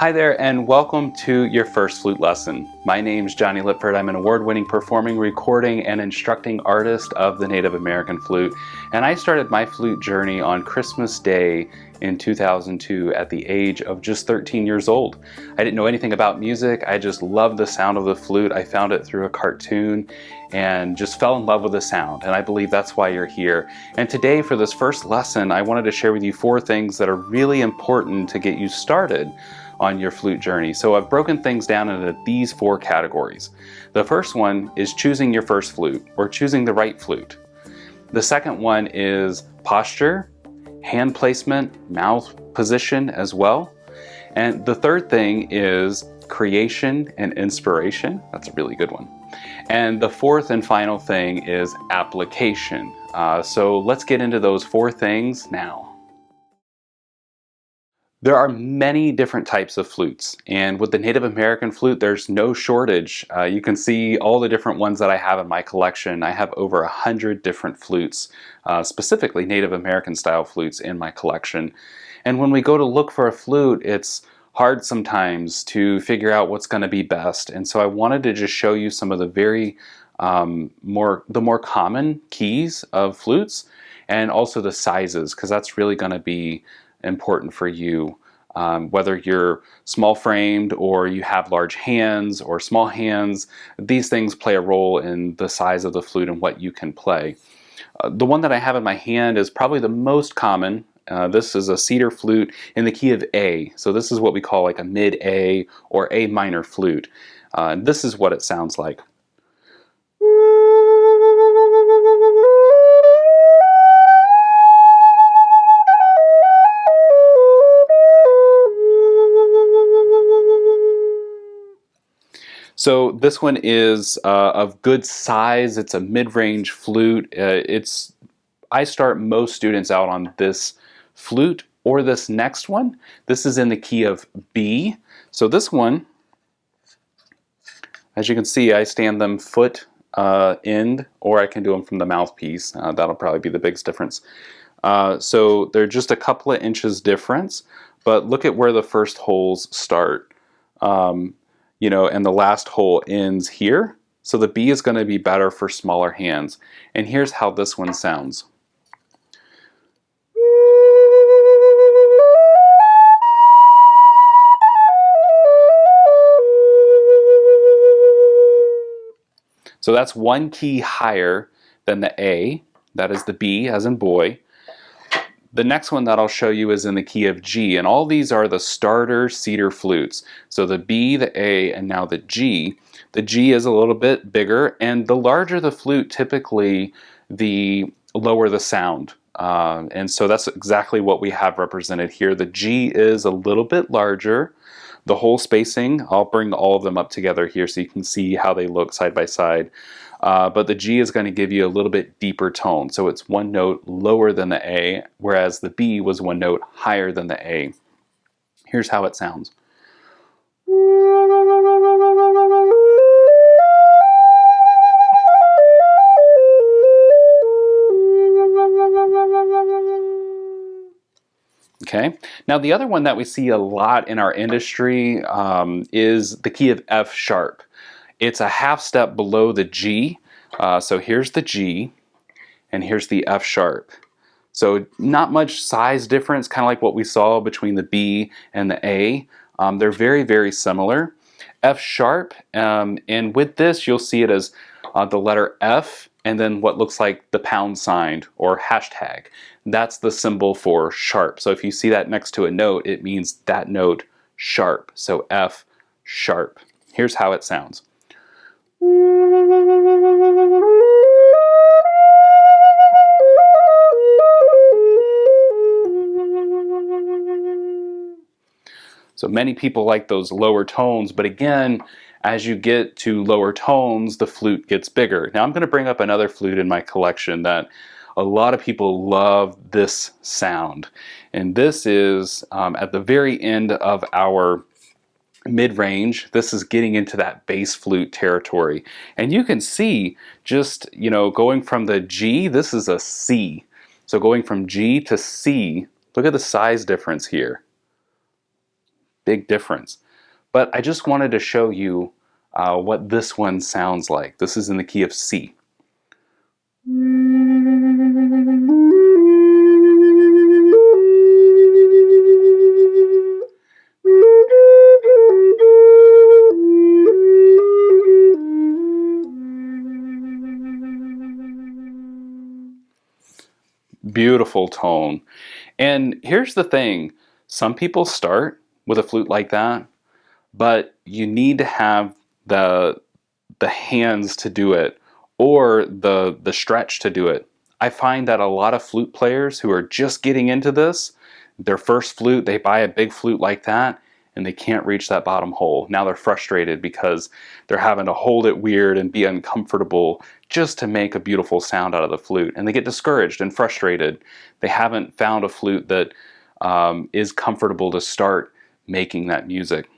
Hi there, and welcome to your first flute lesson. My name's Jonny Lipford. I'm an award-winning performing, recording, and instructing artist of the Native American flute. And I started my flute journey on Christmas Day in 2002 at the age of just 13 years old. I didn't know anything about music. I just loved the sound of the flute. I found it through a cartoon and just fell in love with the sound. And I believe that's why you're here. And today, for this first lesson, I wanted to share with you 4 things that are really important to get you started on your flute journey. So I've broken things down into these 4 categories. The first one is choosing your first flute, or choosing the right flute. The second one is posture, hand placement, mouth position as well. And the third thing is creation and inspiration. That's a really good one. And the fourth and final thing is application. So let's get into those 4 things now. There are many different types of flutes, and with the Native American flute, there's no shortage. You can see all the different ones that I have in my collection. I have over 100 different flutes, specifically Native American style flutes in my collection. And when we go to look for a flute, it's hard sometimes to figure out what's going to be best. And so I wanted to just show you some of the very more common keys of flutes, and also the sizes, because that's really going to be important for you, whether you're small framed or you have large hands or small hands. These things play a role in the size of the flute and what you can play. The one that I have in my hand is probably the most common. This is a cedar flute in the key of A. So this is what we call like a mid A or A minor flute. And this is what it sounds like. So this one is of good size. It's a mid-range flute. I start most students out on this flute or this next one. This is in the key of B. So this one, as you can see, I stand them foot end, or I can do them from the mouthpiece. That'll probably be the biggest difference. So they're just a couple of inches difference, but look at where the first holes start. And the last hole ends here. So the B is going to be better for smaller hands. And here's how this one sounds. So that's one key higher than the A. That is the B, as in boy. The next one that I'll show you is in the key of G, and all these are the starter cedar flutes. So the B, the A, and now the G. The G is a little bit bigger, and the larger the flute, typically the lower the sound. And so that's exactly what we have represented here. The G is a little bit larger. The hole spacing, I'll bring all of them up together here so you can see how they look side by side. But the G is going to give you a little bit deeper tone. So it's one note lower than the A, whereas the B was one note higher than the A. Here's how it sounds. Okay. Now the other one that we see a lot in our industry is the key of F sharp. It's a half step below the G. So here's the G, and here's the F sharp. So not much size difference, kind of like what we saw between the B and the A. They're very, very similar. F sharp, and with this you'll see it as the letter F and then what looks like the pound sign or hashtag. That's the symbol for sharp. So if you see that next to a note, it means that note sharp. So F sharp. Here's how it sounds. So many people like those lower tones, but again, as you get to lower tones, the flute gets bigger. Now I'm going to bring up another flute in my collection that a lot of people love this sound. And this is at the very end of our mid-range. This is getting into that bass flute territory. And you can see just, going from the G, this is a C. So going from G to C, look at the size difference here. big difference. But I just wanted to show you what this one sounds like. This is in the key of C. Beautiful tone. And here's the thing, some people start with a flute like that, but you need to have the hands to do it, or the stretch to do it. I find that a lot of flute players who are just getting into this, their first flute, they buy a big flute like that, and they can't reach that bottom hole. Now they're frustrated because they're having to hold it weird and be uncomfortable just to make a beautiful sound out of the flute. And they get discouraged and frustrated. They haven't found a flute that is comfortable to start making that music.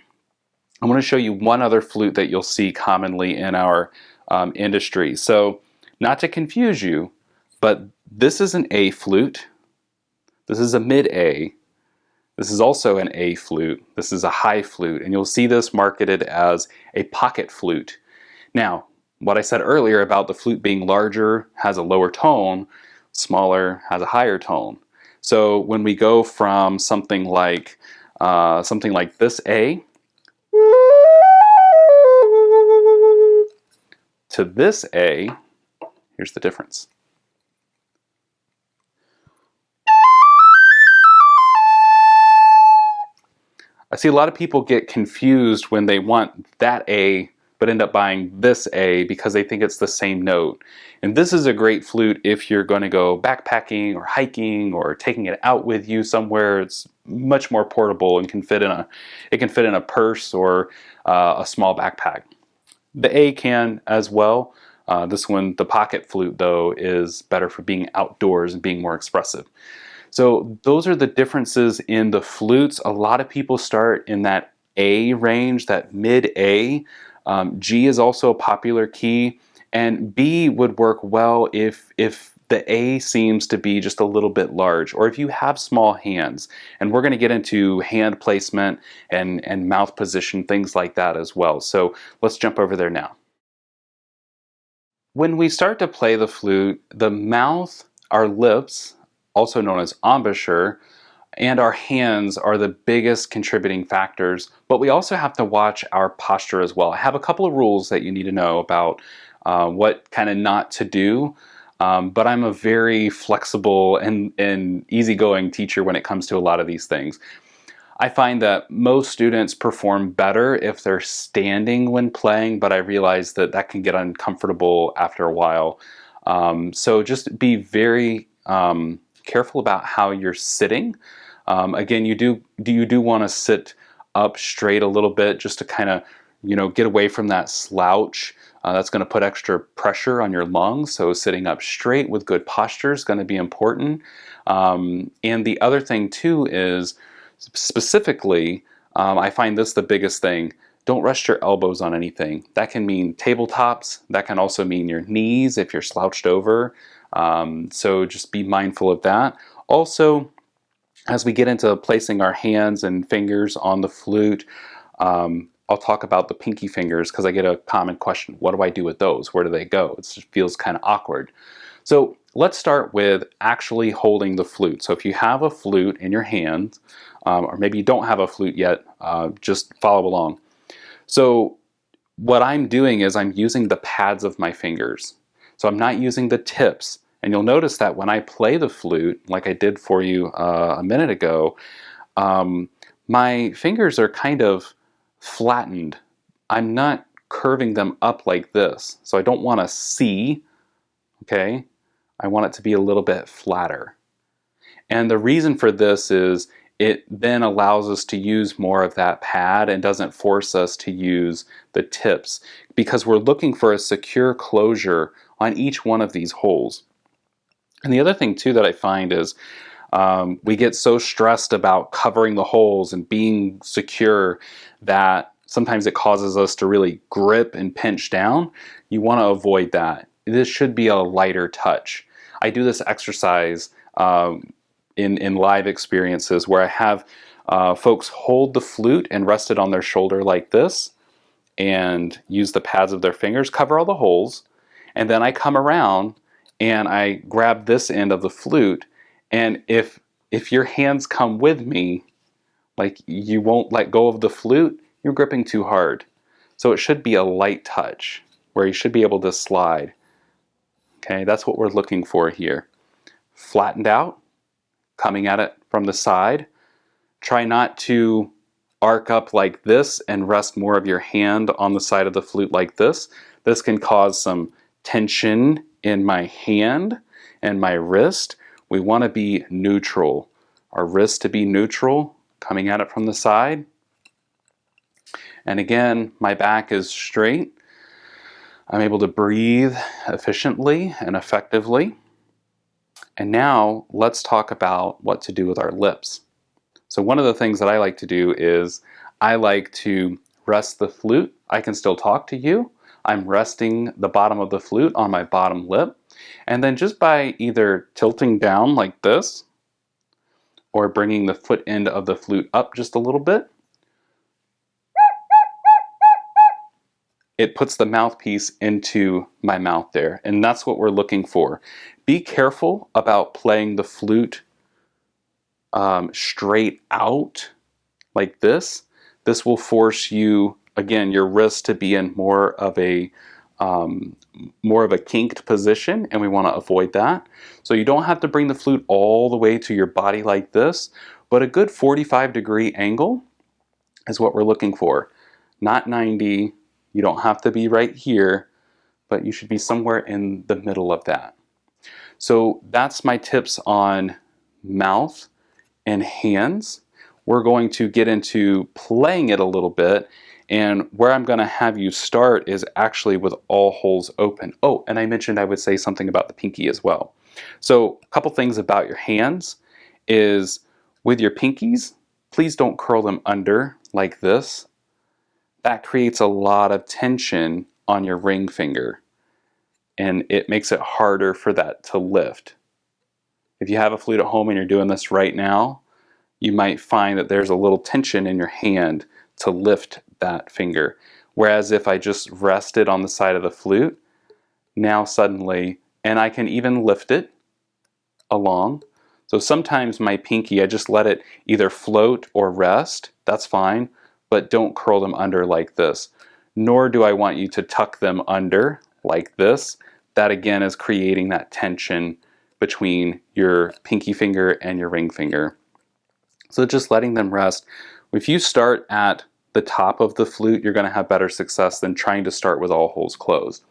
I want to show you one other flute that you'll see commonly in our industry. So, not to confuse you, but this is an A flute. This is a mid-A. This is also an A flute. This is a high flute, and you'll see this marketed as a pocket flute. Now, what I said earlier about the flute being larger has a lower tone, smaller has a higher tone. So when we go from something like this A to this A, here's the difference. I see a lot of people get confused when they want that A but end up buying this A because they think it's the same note. And this is a great flute if you're going to go backpacking or hiking or taking it out with you somewhere. It's much more portable and can fit in a purse or a small backpack. The A can as well. This one, the pocket flute though, is better for being outdoors and being more expressive. So those are the differences in the flutes. A lot of people start in that A range, that mid A. G is also a popular key, and B would work well if the A seems to be just a little bit large, or if you have small hands. And we're going to get into hand placement and mouth position, things like that as well. So let's jump over there now. When we start to play the flute, the mouth, our lips, also known as embouchure, and our hands are the biggest contributing factors, but we also have to watch our posture as well. I have a couple of rules that you need to know about what kind of not to do, but I'm a very flexible and easygoing teacher when it comes to a lot of these things. I find that most students perform better if they're standing when playing, but I realize that that can get uncomfortable after a while. So just be very careful about how you're sitting. Again, you do want to sit up straight a little bit just to kind of, get away from that slouch. That's going to put extra pressure on your lungs. So sitting up straight with good posture is going to be important. And the other thing too is specifically, I find this the biggest thing. Don't rest your elbows on anything. That can mean tabletops. That can also mean your knees if you're slouched over. So just be mindful of that. Also, as we get into placing our hands and fingers on the flute, I'll talk about the pinky fingers because I get a common question. What do I do with those? Where do they go? It just feels kind of awkward. So let's start with actually holding the flute. So if you have a flute in your hand, or maybe you don't have a flute yet, just follow along. So what I'm doing is I'm using the pads of my fingers. So I'm not using the tips. And you'll notice that when I play the flute, like I did for you a minute ago, my fingers are kind of flattened. I'm not curving them up like this. So I don't want a C, okay? I want it to be a little bit flatter. And the reason for this is it then allows us to use more of that pad and doesn't force us to use the tips because we're looking for a secure closure on each one of these holes. And the other thing too that I find is we get so stressed about covering the holes and being secure that sometimes it causes us to really grip and pinch down. You want to avoid that. This should be a lighter touch. I do this exercise in live experiences where I have Folks hold the flute and rest it on their shoulder like this and use the pads of their fingers, cover all the holes, and then I come around and I grab this end of the flute, and if your hands come with me, like you won't let go of the flute, you're gripping too hard. So it should be a light touch where you should be able to slide. Okay, that's what we're looking for here. Flattened out, coming at it from the side. Try not to arc up like this and rest more of your hand on the side of the flute like this. This can cause some tension in my hand and my wrist. We want to be neutral. Our wrist to be neutral, coming at it from the side. And again, my back is straight. I'm able to breathe efficiently and effectively. And now let's talk about what to do with our lips. So one of the things that I like to do is I like to rest the flute. I can still talk to you. I'm resting the bottom of the flute on my bottom lip. And then just by either tilting down like this or bringing the foot end of the flute up just a little bit, it puts the mouthpiece into my mouth there. And that's what we're looking for. Be careful about playing the flute straight out like this. This will force you, again, your wrist to be in more of a kinked position, and we want to avoid that. So you don't have to bring the flute all the way to your body like this, but a good 45-degree angle is what we're looking for. Not 90. You don't have to be right here, but you should be somewhere in the middle of that. So that's my tips on mouth and hands. We're going to get into playing it a little bit, and where I'm going to have you start is actually with all holes open. Oh, and I mentioned I would say something about the pinky as well. So a couple things about your hands is with your pinkies, please don't curl them under like this. That creates a lot of tension on your ring finger, and it makes it harder for that to lift. If you have a flute at home and you're doing this right now, you might find that there's a little tension in your hand to lift that finger. Whereas if I just rest it on the side of the flute, now suddenly, and I can even lift it along. So sometimes my pinky, I just let it either float or rest, that's fine, but don't curl them under like this. Nor do I want you to tuck them under like this. That again is creating that tension between your pinky finger and your ring finger. So just letting them rest. If you start at the top of the flute, you're going to have better success than trying to start with all holes closed.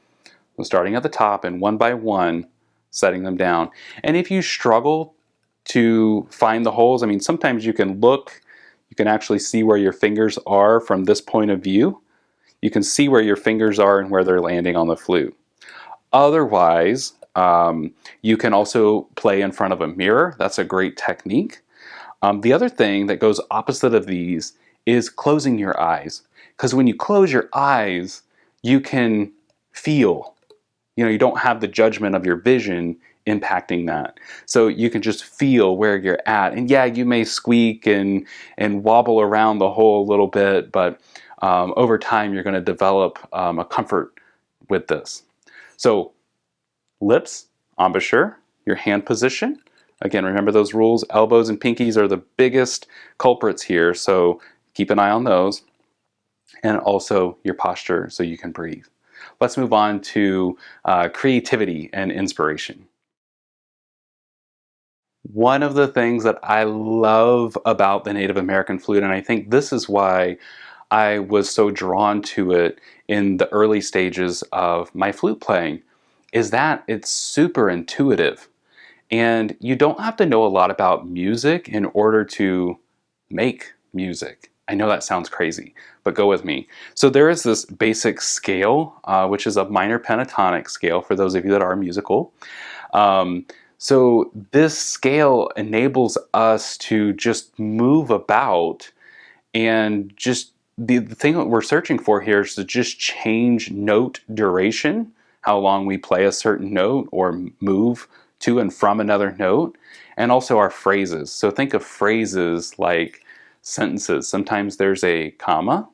So starting at the top and one by one, setting them down. And if you struggle to find the holes, I mean, sometimes you can look, you can actually see where your fingers are from this point of view. You can see where your fingers are and where they're landing on the flute. Otherwise, you can also play in front of a mirror. That's a great technique. The other thing that goes opposite of these is closing your eyes. Because when you close your eyes, you can feel. You know, you don't have the judgment of your vision impacting that. So you can just feel where you're at. And yeah, you may squeak and wobble around the hole a little bit, but over time you're going to develop a comfort with this. So lips, embouchure, your hand position. Again, remember those rules. Elbows and pinkies are the biggest culprits here, so keep an eye on those. And also your posture so you can breathe. Let's move on to creativity and inspiration. One of the things that I love about the Native American flute, and I think this is why I was so drawn to it in the early stages of my flute playing, is that it's super intuitive. And you don't have to know a lot about music in order to make music. I know that sounds crazy, but go with me. So there is this basic scale, which is a minor pentatonic scale for those of you that are musical. So this scale enables us to just move about, and just the thing that we're searching for here is to just change note duration, how long we play a certain note or move to and from another note, and also our phrases. So think of phrases like sentences. Sometimes there's a comma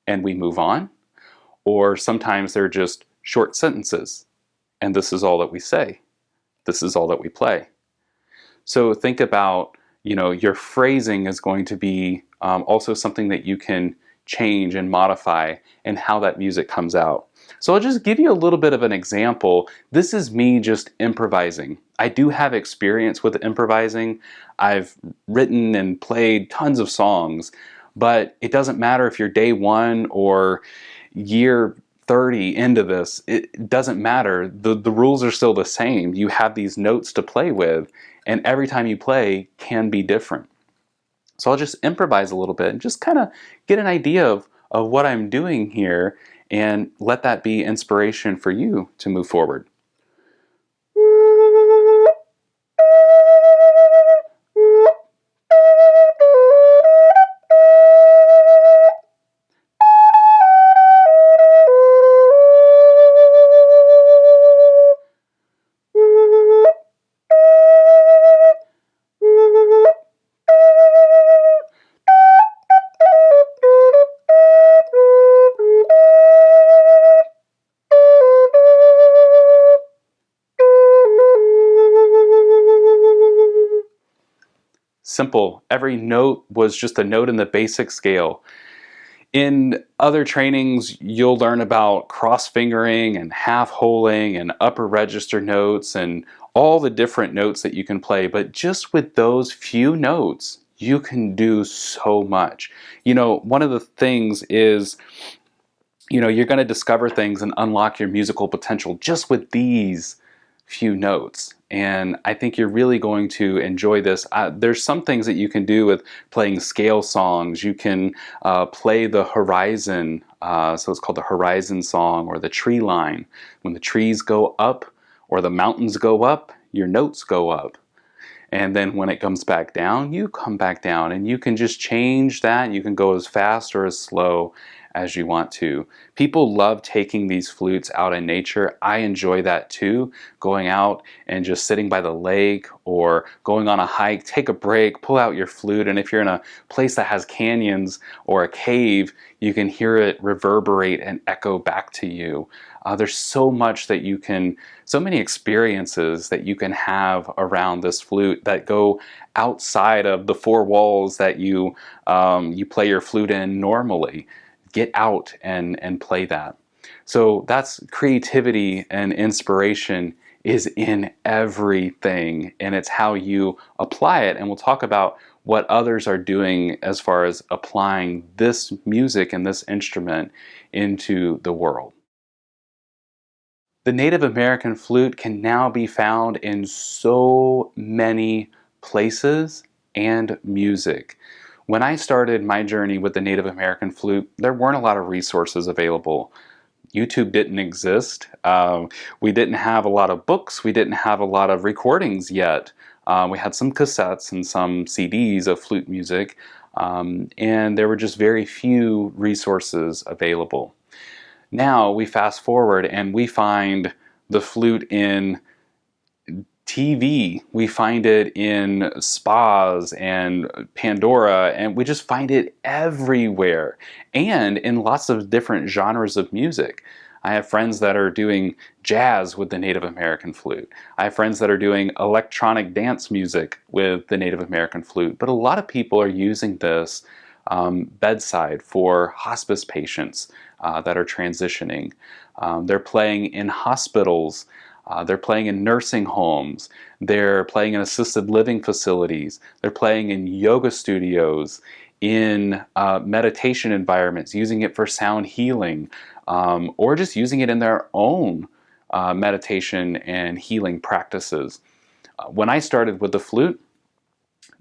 and we move on, or sometimes they're just short sentences and this is all that we say. This is all that we play. So think about, your phrasing is going to be also something that you can change and modify and how that music comes out. So I'll just give you a little bit of an example. This is me just improvising. I do have experience with improvising. I've written and played tons of songs, but it doesn't matter if you're day one or year 30 into this. It doesn't matter. The rules are still the same. You have these notes to play with, and every time you play can be different. So I'll just improvise a little bit and just kind of get an idea of what I'm doing here and let that be inspiration for you to move forward. Simple. Every note was just a note in the basic scale. In other trainings, you'll learn about cross-fingering and half-holing and upper register notes and all the different notes that you can play. But just with those few notes, you can do so much. One of the things is, you're going to discover things and unlock your musical potential just with these few notes. And I think you're really going to enjoy this. There's some things that you can do with playing scale songs. You can play the horizon, so it's called the horizon song, or the tree line. When the trees go up or the mountains go up, your notes go up. And then when it comes back down, you come back down, and you can just change that. You can go as fast or as slow as you want to. People love taking these flutes out in nature. I enjoy that too. Going out and just sitting by the lake or going on a hike, take a break, pull out your flute, and if you're in a place that has canyons or a cave, you can hear it reverberate and echo back to you. There's so much that you can, so many experiences that you can have around this flute that go outside of the four walls that you play your flute in normally. Get out and play that. So that's creativity, and inspiration is in everything, and it's how you apply it. And we'll talk about what others are doing as far as applying this music and this instrument into the world. The Native American flute can now be found in so many places and music. When I started my journey with the Native American flute, there weren't a lot of resources available. YouTube didn't exist. We didn't have a lot of books. We didn't have a lot of recordings yet. We had some cassettes and some CDs of flute music, and there were just very few resources available. Now we fast forward and we find the flute in TV, we find it in spas and Pandora, and we just find it everywhere, and in lots of different genres of music. I have friends that are doing jazz with the Native American flute. I have friends that are doing electronic dance music with the Native American flute, but a lot of people are using this bedside for hospice patients that are transitioning. They're playing in hospitals. They're playing in nursing homes. They're playing in assisted living facilities. They're playing in yoga studios, in meditation environments, using it for sound healing, or just using it in their own meditation and healing practices. When I started with the flute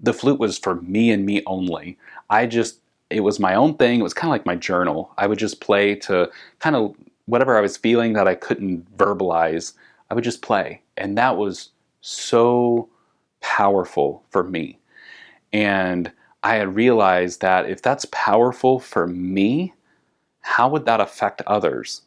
was for me and me only. It was my own thing. It was kind of like my journal. I would just play to kind of whatever I was feeling that I couldn't verbalize. I would just play. And that was so powerful for me. And I had realized that if that's powerful for me, how would that affect others?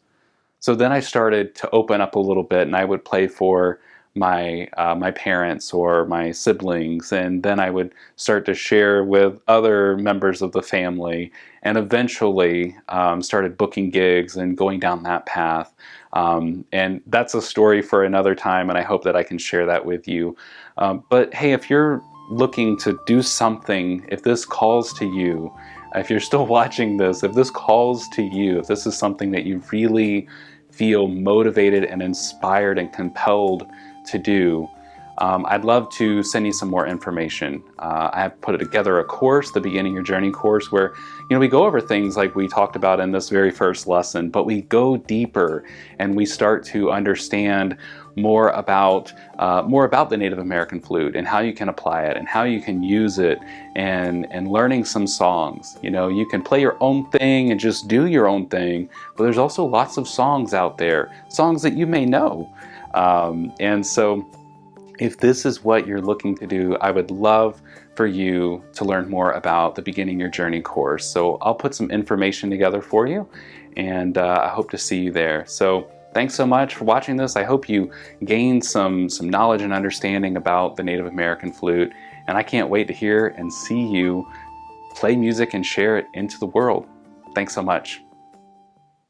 So then I started to open up a little bit, and I would play for my parents or my siblings, and then I would start to share with other members of the family, and eventually started booking gigs and going down that path. And that's a story for another time, and I hope that I can share that with you. But hey, if you're looking to do something, if this calls to you, if you're still watching this, if this calls to you, if this is something that you really feel motivated and inspired and compelled to do, I'd love to send you some more information. I have put together a course, the Beginning Your Journey course, where we go over things like we talked about in this very first lesson, but we go deeper and we start to understand more about the Native American flute and how you can apply it and how you can use it, and learning some songs. You can play your own thing and just do your own thing, but there's also lots of songs out there, songs that you may know. And so if this is what you're looking to do, I would love for you to learn more about the Beginning Your Journey course. So I'll put some information together for you, and I hope to see you there. So thanks so much for watching this. I hope you gained some knowledge and understanding about the Native American flute, and I can't wait to hear and see you play music and share it into the world. Thanks so much.